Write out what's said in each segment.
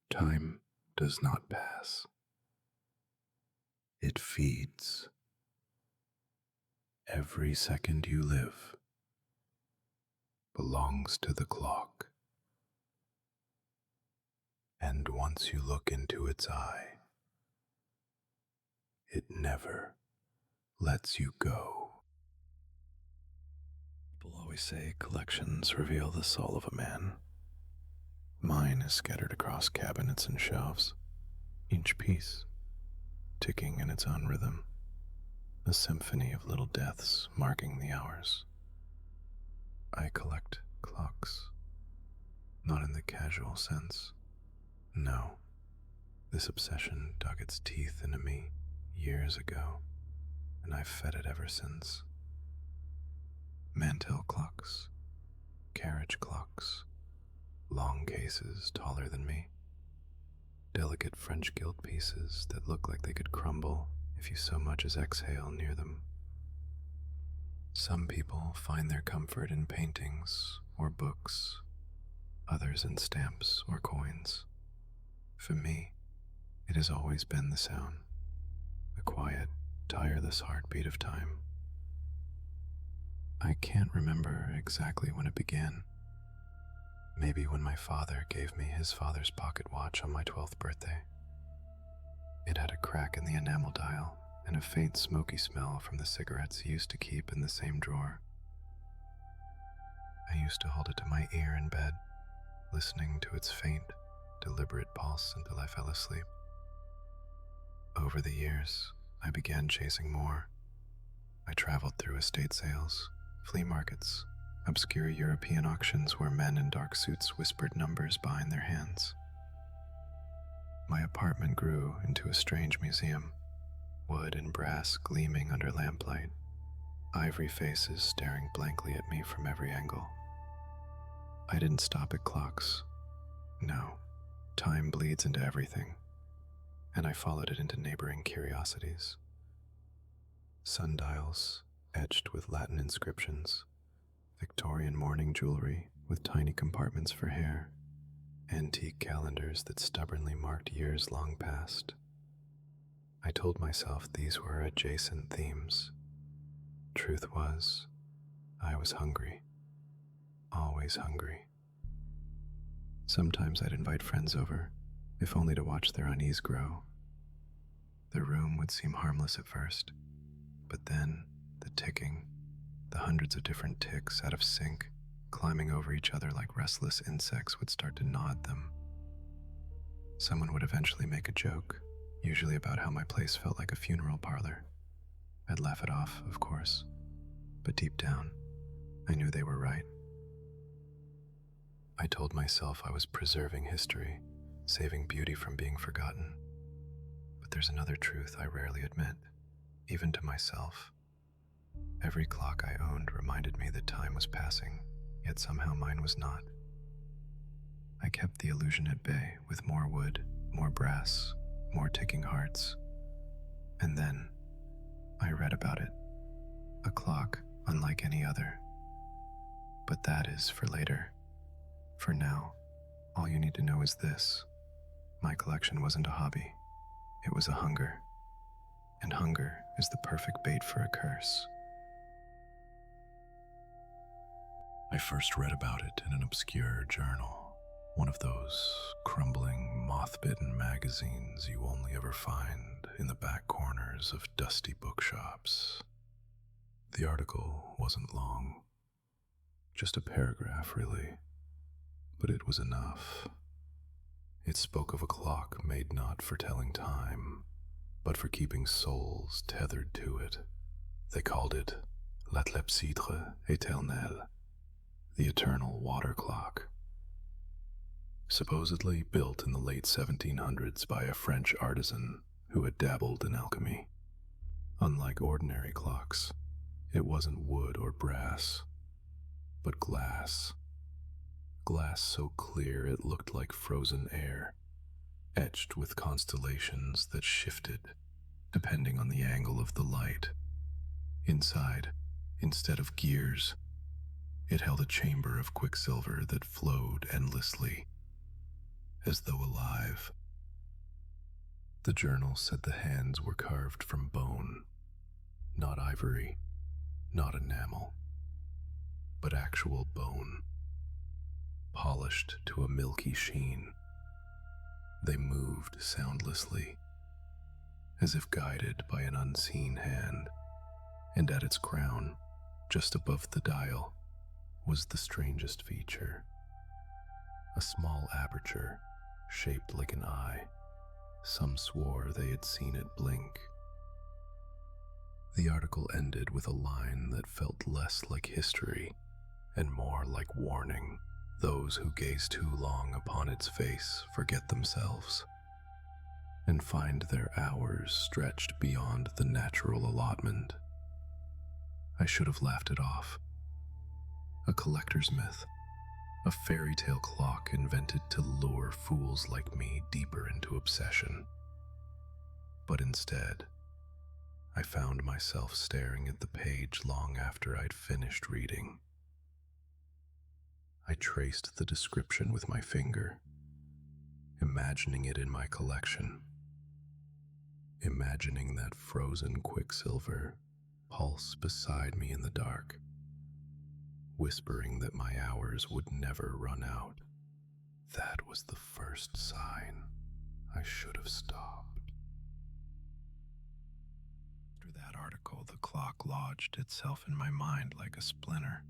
Time does not pass. It feeds. Every second you live belongs to the clock. And once you look into its eye, it never lets you go. People always say collections reveal the soul of a man. Mine is scattered across cabinets and shelves, each piece ticking in its own rhythm, a symphony of little deaths marking the hours. I collect clocks, not in the casual sense. No, this obsession dug its teeth into me years ago, and I've fed it ever since. Mantel clocks, carriage clocks, long cases taller than me, delicate French gilt pieces that look like they could crumble if you so much as exhale near them. Some people find their comfort in paintings or books, others in stamps or coins. For me, it has always been the sound, the quiet, tireless heartbeat of time. I can't remember exactly when it began. Maybe when my father gave me his father's pocket watch on my 12th birthday. It had a crack in the enamel dial and a faint smoky smell from the cigarettes he used to keep in the same drawer. I used to hold it to my ear in bed, listening to its faint, deliberate pulse until I fell asleep. Over the years, I began chasing more. I traveled through estate sales, flea markets, obscure European auctions where men in dark suits whispered numbers behind their hands. My apartment grew into a strange museum, wood and brass gleaming under lamplight, ivory faces staring blankly at me from every angle. I didn't stop at clocks. No, time bleeds into everything, and I followed it into neighboring curiosities. Sundials etched with Latin inscriptions, Victorian morning jewelry with tiny compartments for hair, antique calendars that stubbornly marked years long past. I told myself these were adjacent themes. Truth was, I was hungry, always hungry. Sometimes I'd invite friends over, if only to watch their unease grow. The room would seem harmless at first, but then the ticking, the hundreds of different ticks out of sync, climbing over each other like restless insects, would start to gnaw at them. Someone would eventually make a joke, usually about how my place felt like a funeral parlor. I'd laugh it off, of course, but deep down, I knew they were right. I told myself I was preserving history, saving beauty from being forgotten. But there's another truth I rarely admit, even to myself. Every clock I owned reminded me that time was passing, yet somehow mine was not. I kept the illusion at bay with more wood, more brass, more ticking hearts. And then, I read about it. A clock unlike any other. But that is for later. For now, all you need to know is this. My collection wasn't a hobby. It was a hunger. And hunger is the perfect bait for a curse. I first read about it in an obscure journal, one of those crumbling, moth-bitten magazines you only ever find in the back corners of dusty bookshops. The article wasn't long, just a paragraph really, but it was enough. It spoke of a clock made not for telling time, but for keeping souls tethered to it. They called it la clepsydre éternelle, the eternal water clock. Supposedly built in the late 1700s by a French artisan who had dabbled in alchemy. Unlike ordinary clocks, it wasn't wood or brass, but glass. Glass so clear it looked like frozen air, etched with constellations that shifted depending on the angle of the light. Inside, instead of gears, it held a chamber of quicksilver that flowed endlessly. as though alive. The journal said the hands were carved from bone, not ivory, not enamel, but actual bone, polished to a milky sheen. They moved soundlessly, as if guided by an unseen hand, and at its crown, just above the dial, was the strangest feature. A small aperture, shaped like an eye. Some swore they had seen it blink. The article ended with a line that felt less like history and more like warning. Those who gaze too long upon its face forget themselves and find their hours stretched beyond the natural allotment. I should have laughed it off. A collector's myth, a fairy tale clock invented to lure fools like me deeper into obsession. But instead, I found myself staring at the page long after I'd finished reading. I traced the description with my finger, imagining it in my collection, imagining that frozen quicksilver pulse beside me in the dark, whispering that my hours would never run out. That was the first sign I should have stopped. After that article, the clock lodged itself in my mind like a splinter.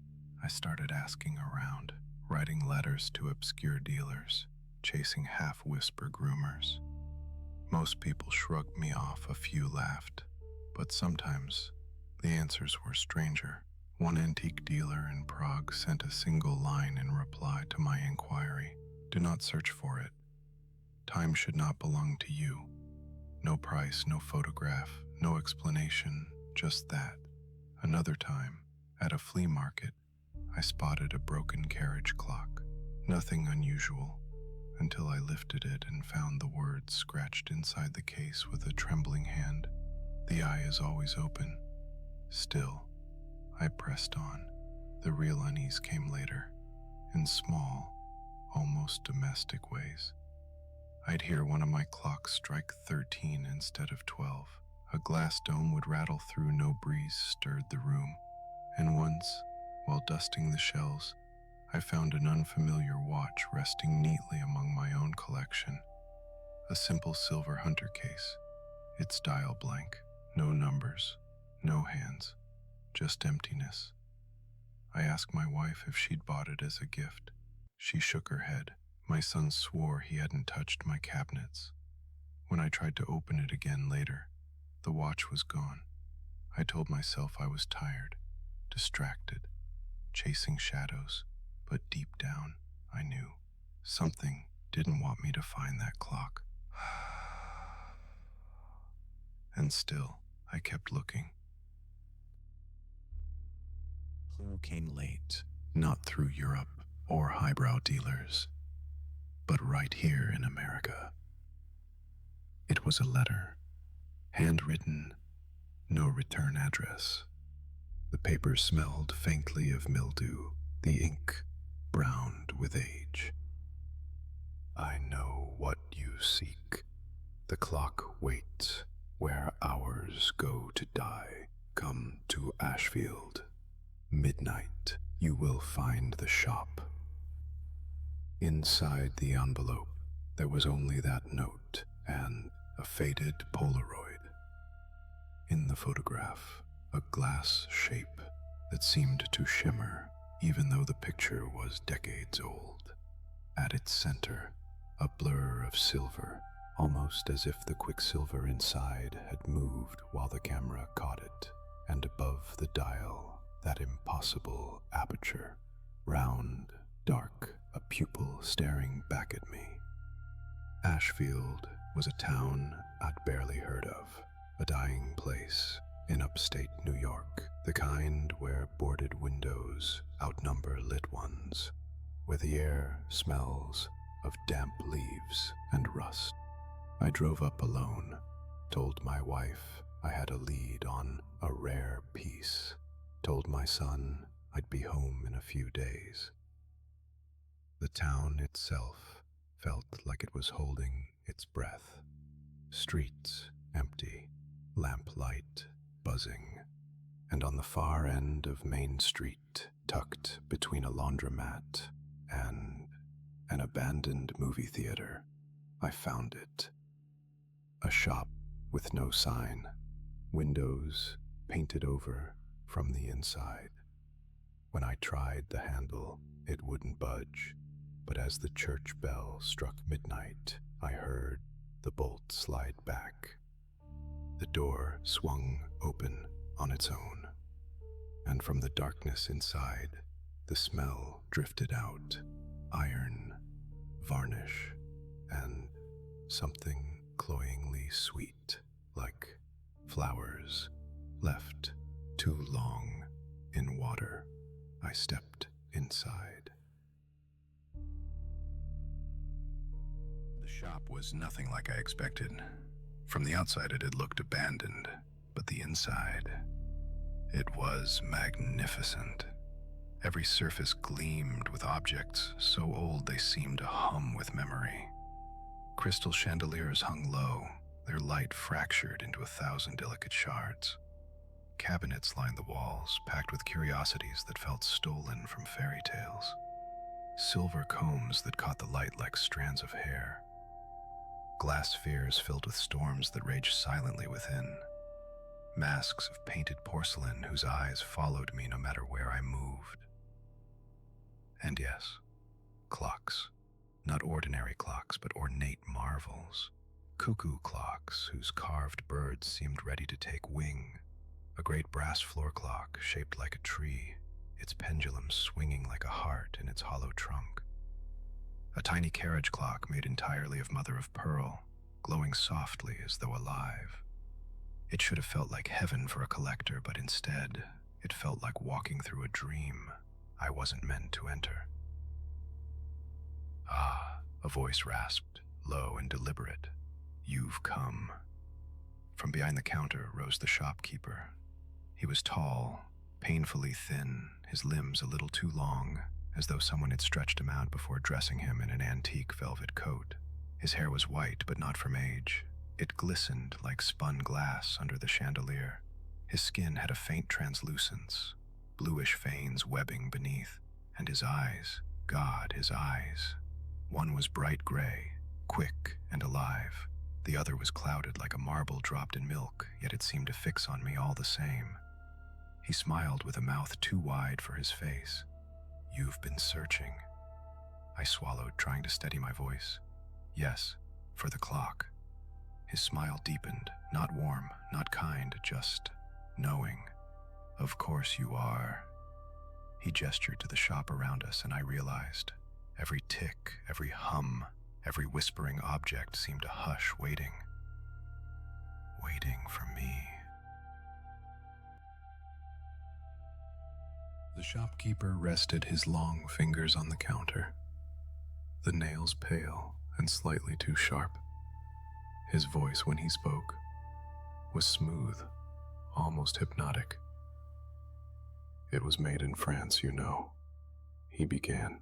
I started asking around, writing letters to obscure dealers, chasing half-whisper groomers. Most people shrugged me off, a few laughed, but sometimes the answers were stranger. One antique dealer in Prague sent a single line in reply to my inquiry. Do not search for it. Time should not belong to you. No price, no photograph, no explanation, just that. Another time, at a flea market, I spotted a broken carriage clock. Nothing unusual, until I lifted it and found the words scratched inside the case with a trembling hand. The eye is always open. Still, I pressed on. The real unease came later, in small, almost domestic ways. I'd hear one of my clocks strike 13 instead of 12. A glass dome would rattle through, no breeze stirred the room. And once, while dusting the shelves, I found an unfamiliar watch resting neatly among my own collection. A simple silver hunter case, its dial blank, no numbers, no hands, just emptiness. I asked my wife if she'd bought it as a gift. She shook her head. My son swore he hadn't touched my cabinets. When I tried to open it again later, the watch was gone. I told myself I was tired, distracted, chasing shadows, but deep down, I knew something didn't want me to find that clock. And still, I kept looking. Clue came late, not through Europe or highbrow dealers, but right here in America. It was a letter, handwritten, no return address. The paper smelled faintly of mildew, the ink browned with age. I know what you seek. The clock waits where hours go to die. Come to Ashfield. Midnight, you will find the shop. Inside the envelope, there was only that note and a faded Polaroid. In the photograph, a glass shape that seemed to shimmer even though the picture was decades old. At its center, a blur of silver, almost as if the quicksilver inside had moved while the camera caught it, and above the dial, that impossible aperture, round, dark, a pupil staring back at me. Ashfield was a town I'd barely heard of, a dying place in upstate New York, the kind where boarded windows outnumber lit ones, where the air smells of damp leaves and rust. I drove up alone, told my wife I had a lead on a rare piece, told my son I'd be home in a few days. The town itself felt like it was holding its breath. Streets empty, lamplight buzzing, and on the far end of Main Street, tucked between a laundromat and an abandoned movie theater, I found it. A shop with no sign, windows painted over from the inside. When I tried the handle, it wouldn't budge, but as the church bell struck midnight, I heard the bolt slide back. The door swung open on its own, and from the darkness inside, the smell drifted out: iron, varnish, and something cloyingly sweet, like flowers left too long in water. I stepped inside. The shop was nothing like I expected. From the outside, it had looked abandoned, but the inside, it was magnificent. Every surface gleamed with objects so old they seemed to hum with memory. Crystal chandeliers hung low, their light fractured into 1,000 delicate shards. Cabinets lined the walls, packed with curiosities that felt stolen from fairy tales. Silver combs that caught the light like strands of hair. Glass spheres filled with storms that raged silently within. Masks of painted porcelain whose eyes followed me no matter where I moved. And yes, clocks. Not ordinary clocks, but ornate marvels. Cuckoo clocks whose carved birds seemed ready to take wing. A great brass floor clock shaped like a tree, its pendulum swinging like a heart in its hollow trunk. A tiny carriage clock made entirely of mother of pearl, glowing softly as though alive. It should have felt like heaven for a collector, but instead, it felt like walking through a dream I wasn't meant to enter. "Ah," a voice rasped, low and deliberate. "You've come." From behind the counter rose the shopkeeper. He was tall, painfully thin, his limbs a little too long, as though someone had stretched him out before dressing him in an antique velvet coat. His hair was white, but not from age. It glistened like spun glass under the chandelier. His skin had a faint translucence, bluish veins webbing beneath, and his eyes, God, his eyes. One was bright gray, quick and alive. The other was clouded like a marble dropped in milk, yet it seemed to fix on me all the same. He smiled with a mouth too wide for his face. "You've been searching." I swallowed, trying to steady my voice. "Yes, for the clock." His smile deepened, not warm, not kind, just knowing. "Of course you are." He gestured to the shop around us, and I realized every tick, every hum, every whispering object seemed to hush, waiting for me. The shopkeeper rested his long fingers on the counter, the nails pale and slightly too sharp. His voice, when he spoke, was smooth, almost hypnotic. "It was made in France, you know," he began,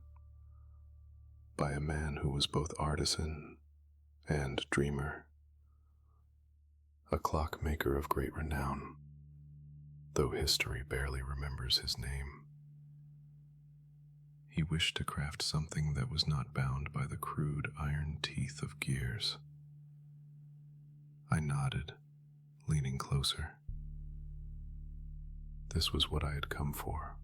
"by a man who was both artisan and dreamer, a clockmaker of great renown, though history barely remembers his name. He wished to craft something that was not bound by the crude iron teeth of gears." I nodded, leaning closer. This was what I had come for.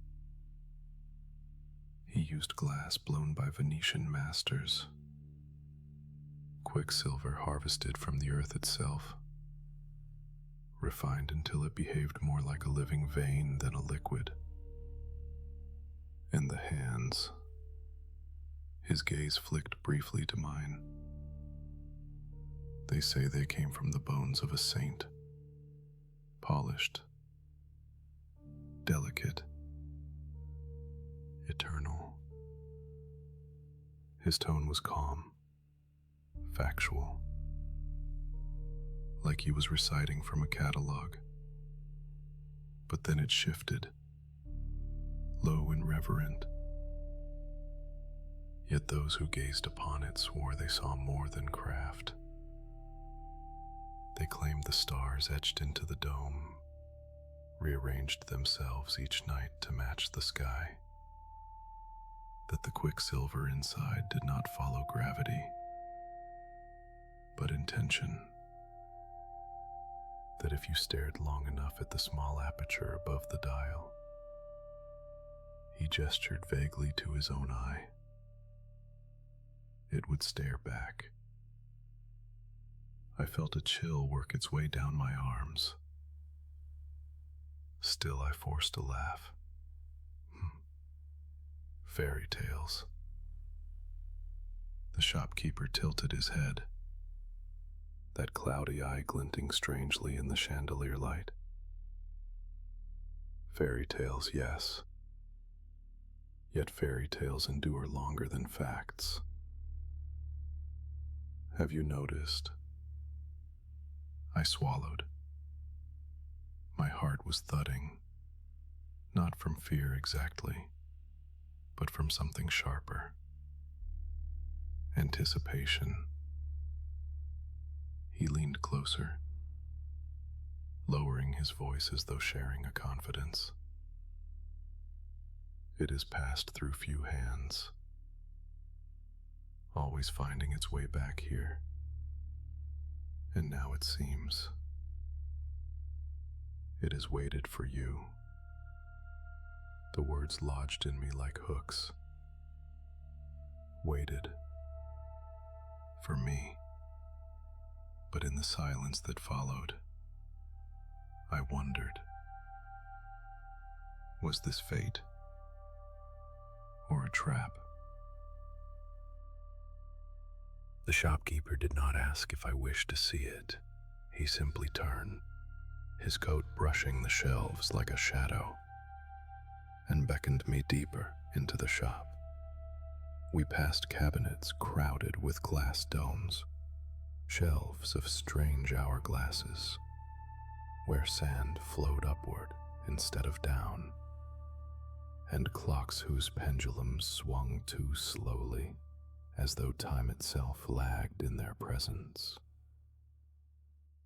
He used glass blown by Venetian masters, quicksilver harvested from the earth itself, refined until it behaved more like a living vein than a liquid. And the hands, his gaze flicked briefly to mine. They say they came from the bones of a saint, polished, delicate, eternal. His tone was calm, factual, like he was reciting from a catalog. But then it shifted, low and reverent. Yet those who gazed upon it swore they saw more than craft. They claimed the stars etched into the dome rearranged themselves each night to match the sky, that the quicksilver inside did not follow gravity, but intention, that if you stared long enough at the small aperture above the dial, he gestured vaguely to his own eye, it would stare back. I felt a chill work its way down my arms. Still I forced a laugh. Fairy tales. The shopkeeper tilted his head, that cloudy eye glinting strangely in the chandelier light. Fairy tales, yes. Yet fairy tales endure longer than facts. Have you noticed? I swallowed. My heart was thudding, not from fear exactly, but from something sharper. Anticipation. He leaned closer, lowering his voice as though sharing a confidence. It has passed through few hands, always finding its way back here. And now it seems it has waited for you. The words lodged in me like hooks. Waited for me. But in the silence that followed, I wondered, was this fate or a trap? The shopkeeper did not ask if I wished to see it. He simply turned, his coat brushing the shelves like a shadow, and beckoned me deeper into the shop. We passed cabinets crowded with glass domes, shelves of strange hourglasses, where sand flowed upward instead of down, and clocks whose pendulums swung too slowly, as though time itself lagged in their presence.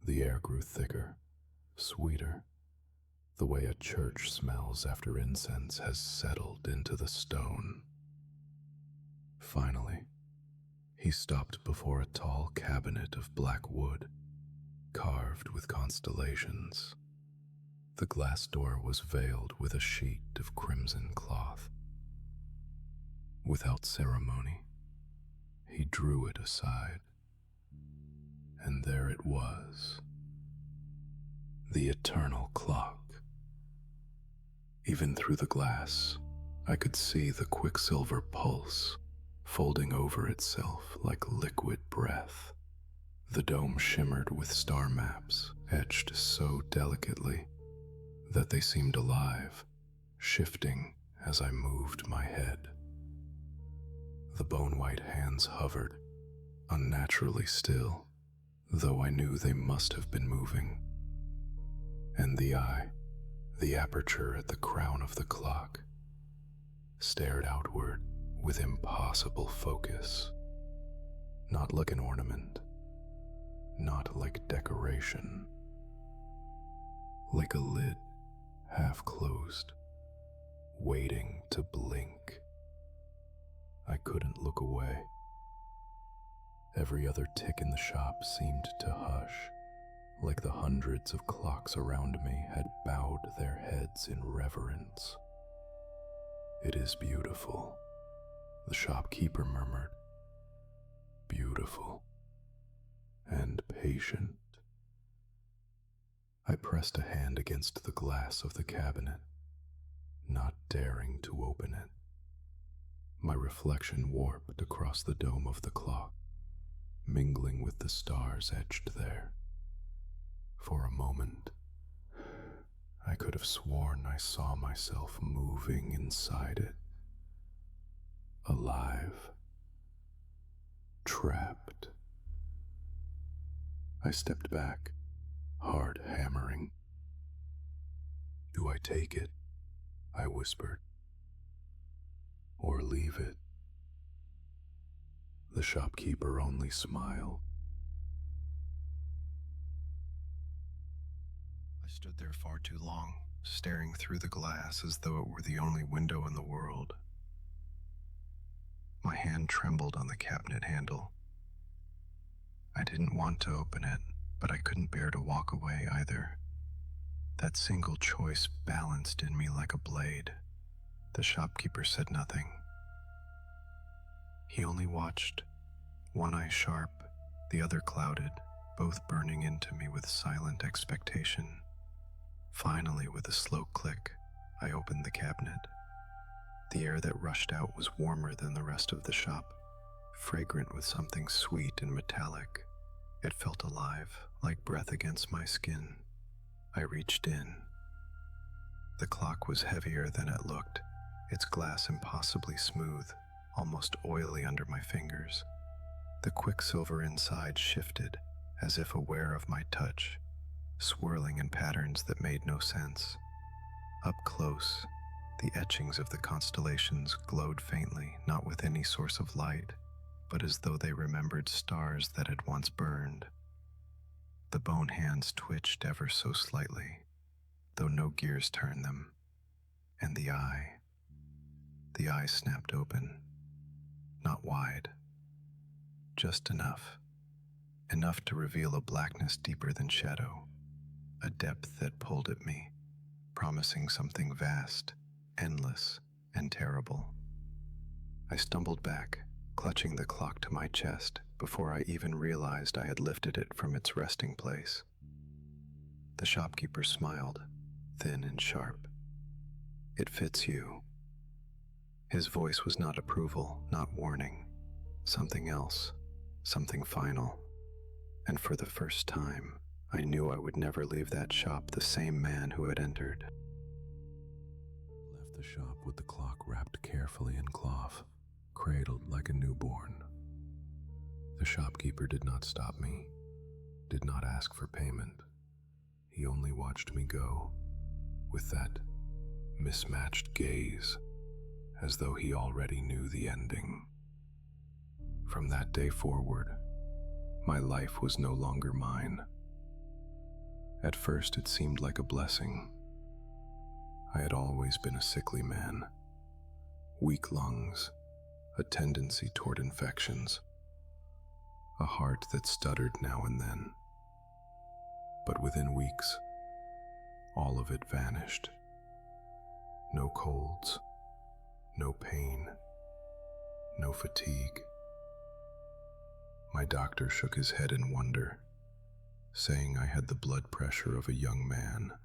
The air grew thicker, sweeter, the way a church smells after incense has settled into the stone. Finally, he stopped before a tall cabinet of black wood, carved with constellations. The glass door was veiled with a sheet of crimson cloth. Without ceremony, he drew it aside, and there it was, the eternal clock. Even through the glass, I could see the quicksilver pulse folding over itself like liquid breath. The dome shimmered with star maps etched so delicately that they seemed alive, shifting as I moved my head. The bone-white hands hovered, unnaturally still, though I knew they must have been moving. And the eye, the aperture at the crown of the clock, stared outward with impossible focus, not like an ornament, not like decoration, like a lid half closed, waiting to blink. I couldn't look away. Every other tick in the shop seemed to hush, like the hundreds of clocks around me had bowed their heads in reverence. "It is beautiful," the shopkeeper murmured. "Beautiful and patient." I pressed a hand against the glass of the cabinet, not daring to open it. My reflection warped across the dome of the clock, mingling with the stars etched there. For a moment, I could have sworn I saw myself moving inside it, alive, trapped. I stepped back, heart hammering. "Do I take it?" I whispered. "Or leave it?" The shopkeeper only smiled. I stood there far too long, staring through the glass as though it were the only window in the world. My hand trembled on the cabinet handle. I didn't want to open it, but I couldn't bear to walk away either. That single choice balanced in me like a blade. The shopkeeper said nothing. He only watched, one eye sharp, the other clouded, both burning into me with silent expectation. Finally, with a slow click, I opened the cabinet. The air that rushed out was warmer than the rest of the shop, fragrant with something sweet and metallic. It felt alive, like breath against my skin. I reached in. The clock was heavier than it looked, its glass impossibly smooth, almost oily under my fingers. The quicksilver inside shifted, as if aware of my touch, swirling in patterns that made no sense. Up close, the etchings of the constellations glowed faintly, not with any source of light, but as though they remembered stars that had once burned. The bone hands twitched ever so slightly, though no gears turned them, and the eye snapped open, not wide, just enough to reveal a blackness deeper than shadow, a depth that pulled at me, promising something vast, endless, and terrible. I stumbled back, clutching the clock to my chest before I even realized I had lifted it from its resting place. The shopkeeper smiled, thin and sharp. "It fits you." His voice was not approval, not warning, something else, something final. And for the first time, I knew I would never leave that shop the same man who had entered. Left the shop with the clock wrapped carefully in cloth, cradled like a newborn. The shopkeeper did not stop me, did not ask for payment. He only watched me go, with that mismatched gaze, as though he already knew the ending. From that day forward, my life was no longer mine. At first it seemed like a blessing. I had always been a sickly man, weak lungs, a tendency toward infections, a heart that stuttered now and then. But within weeks, all of it vanished. No colds, no pain, no fatigue. My doctor shook his head in wonder, saying I had the blood pressure of a young man.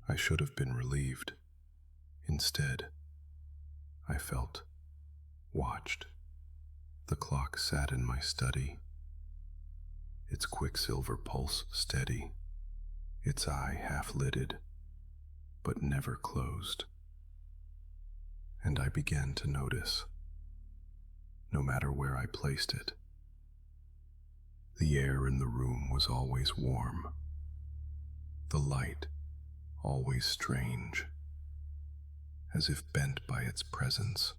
I should have been relieved. Instead, I felt watched. The clock sat in my study, its quicksilver pulse steady, its eye half-lidded, but never closed. And I began to notice, no matter where I placed it, the air in the room was always warm, the light always strange, as if bent by its presence.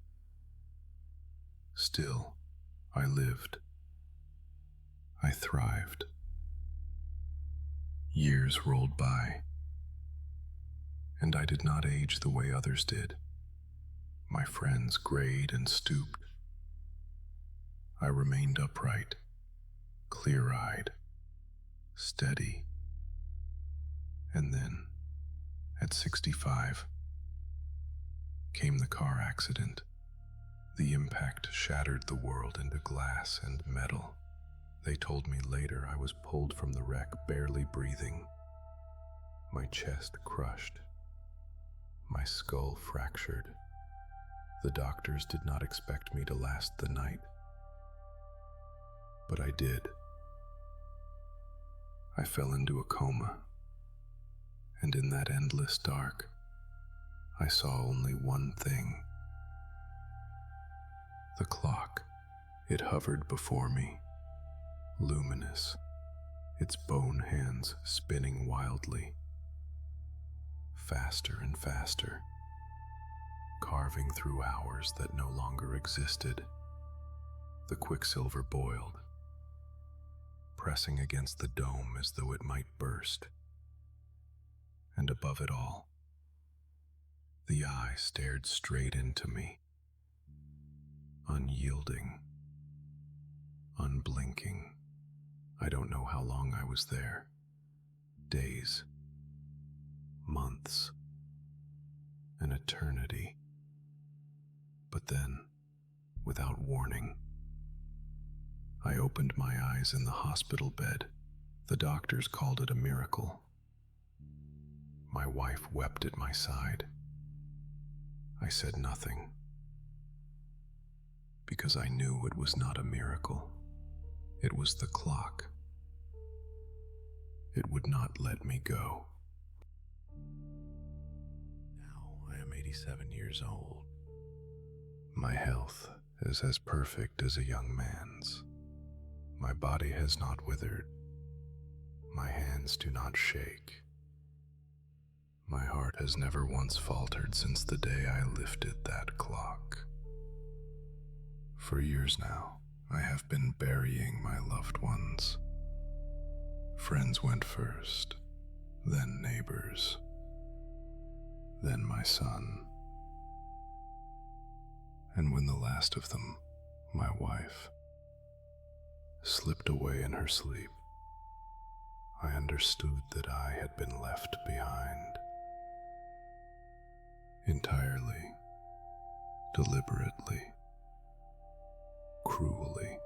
Still, I lived. I thrived. Years rolled by, and I did not age the way others did. My friends grayed and stooped. I remained upright, clear-eyed, steady. And then, at 65, came the car accident. The impact shattered the world into glass and metal. They told me later I was pulled from the wreck barely breathing, my chest crushed, my skull fractured. The doctors did not expect me to last the night, but I did. I fell into a coma, and in that endless dark, I saw only one thing. The clock. It hovered before me, luminous, its bone hands spinning wildly, faster and faster, carving through hours that no longer existed. The quicksilver boiled, pressing against the dome as though it might burst. And above it all, the eye stared straight into me, unyielding, unblinking. I don't know how long I was there. Days, months, an eternity. But then, without warning, I opened my eyes in the hospital bed. The doctors called it a miracle. My wife wept at my side. I said nothing, because I knew it was not a miracle. It was the clock. It would not let me go. Now I am 87 years old. My health is as perfect as a young man's. My body has not withered. My hands do not shake. My heart has never once faltered since the day I lifted that clock. For years now, I have been burying my loved ones. Friends went first, then neighbors, then my son. And when the last of them, my wife, slipped away in her sleep, I understood that I had been left behind. Entirely, deliberately, cruelly.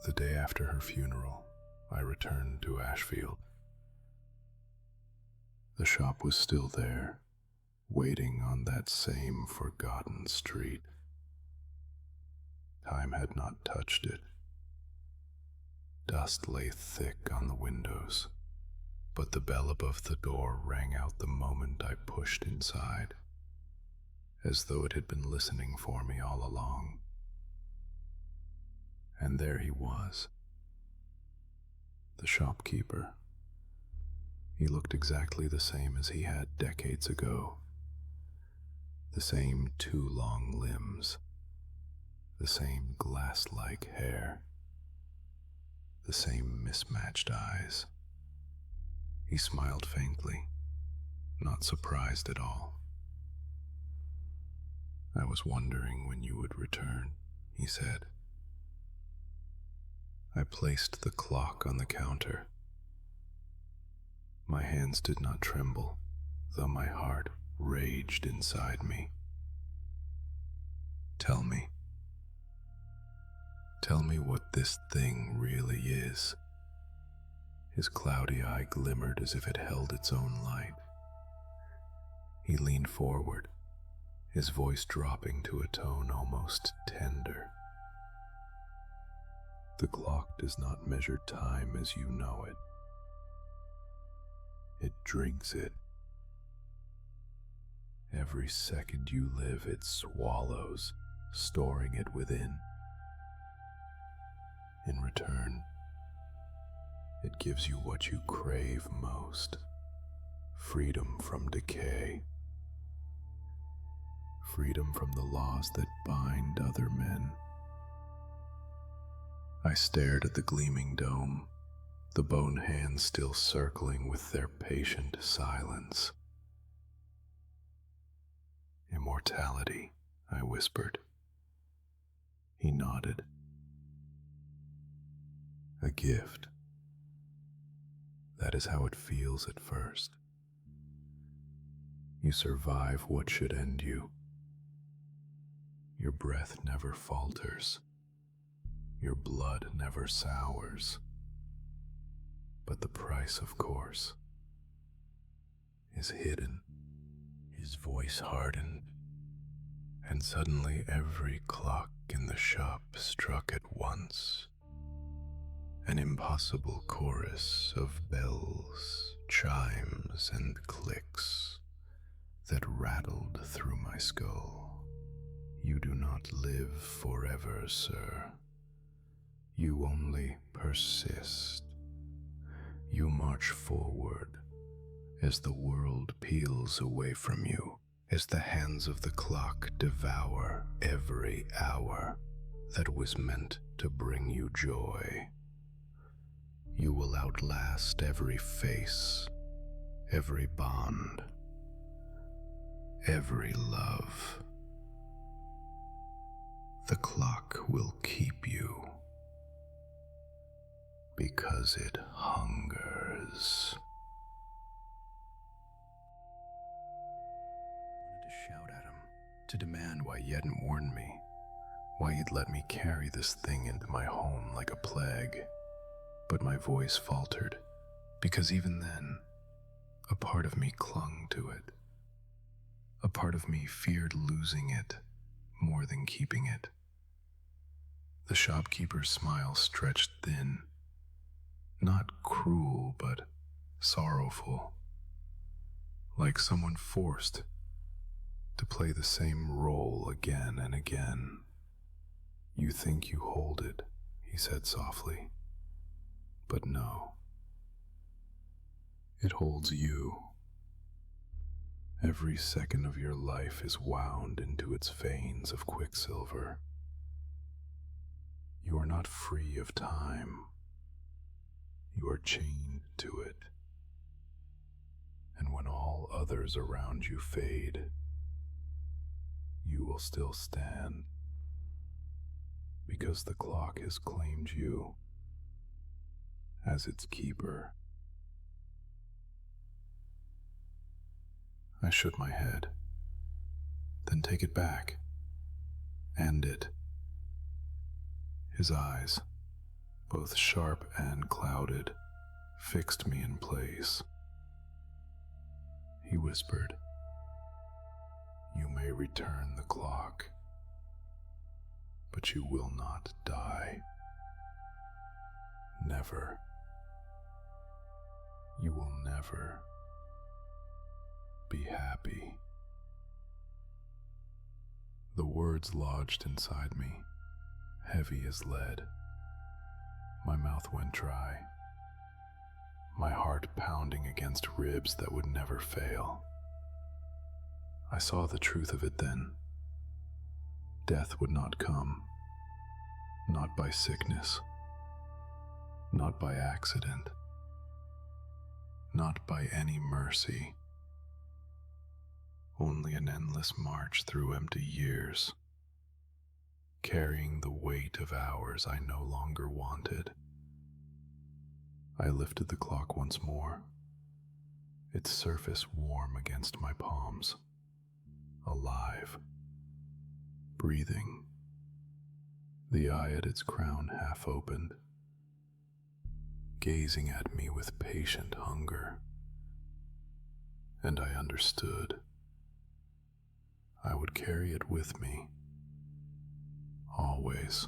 The day after her funeral, I returned to Ashfield. The shop was still there, waiting on that same forgotten street. Time had not touched it. Dust lay thick on the windows, but the bell above the door rang out the moment I pushed inside, as though it had been listening for me all along. And there he was, the shopkeeper. He looked exactly the same as he had decades ago. The same two long limbs, the same glass-like hair, the same mismatched eyes. He smiled faintly, not surprised at all. "I was wondering when you would return," he said. I placed the clock on the counter. My hands did not tremble, though my heart raged inside me. Tell me what this thing really is." His cloudy eye glimmered as if it held its own light. He leaned forward, his voice dropping to a tone almost tender. "The clock does not measure time as you know it. It drinks it. Every second you live, it swallows, storing it within. In return, it gives you what you crave most: freedom from decay, freedom from the laws that bind other men." I stared at the gleaming dome, the bone hands still circling with their patient silence. "Immortality," I whispered. He nodded. "A gift. That is how it feels at first. You survive what should end you. Your breath never falters. Your blood never sours. But the price, of course, is hidden." His voice hardened, and suddenly every clock in the shop struck at once. An impossible chorus of bells, chimes, and clicks that rattled through my skull. "You do not live forever, sir. You only persist. You march forward as the world peels away from you, as the hands of the clock devour every hour. that was meant to bring you joy. You will outlast every face, every bond, every love. The clock will keep you because it hungers. I wanted to shout at him, to demand why he hadn't warned me, why he'd let me carry this thing into my home like a plague. But my voice faltered, because even then, a part of me clung to it. A part of me feared losing it more than keeping it. The shopkeeper's smile stretched thin, not cruel, but sorrowful, like someone forced to play the same role again and again. You think you hold it, he said softly, but no. It holds you. Every second of your life is wound into its veins of quicksilver. You are not free of time. You are chained to it. And when all others around you fade, you will still stand, because the clock has claimed you as its keeper. I shook my head. Then take it back. End it. His eyes, both sharp and clouded, fixed me in place. He whispered, "You may return the clock, but you will not die. Never. You will never be happy." The words lodged inside me, heavy as lead. My mouth went dry, my heart pounding against ribs that would never fail. I saw the truth of it then. Death would not come, not by sickness, not by accident, not by any mercy. Only an endless march through empty years, carrying the weight of hours I no longer wanted. I lifted the clock once more, its surface warm against my palms, alive, breathing, the eye at its crown half opened, gazing at me with patient hunger. And I understood. I would carry it with me, always.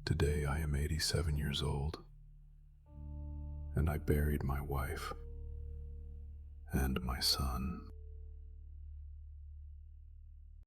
Today I am 87 years old, and I buried my wife and my son.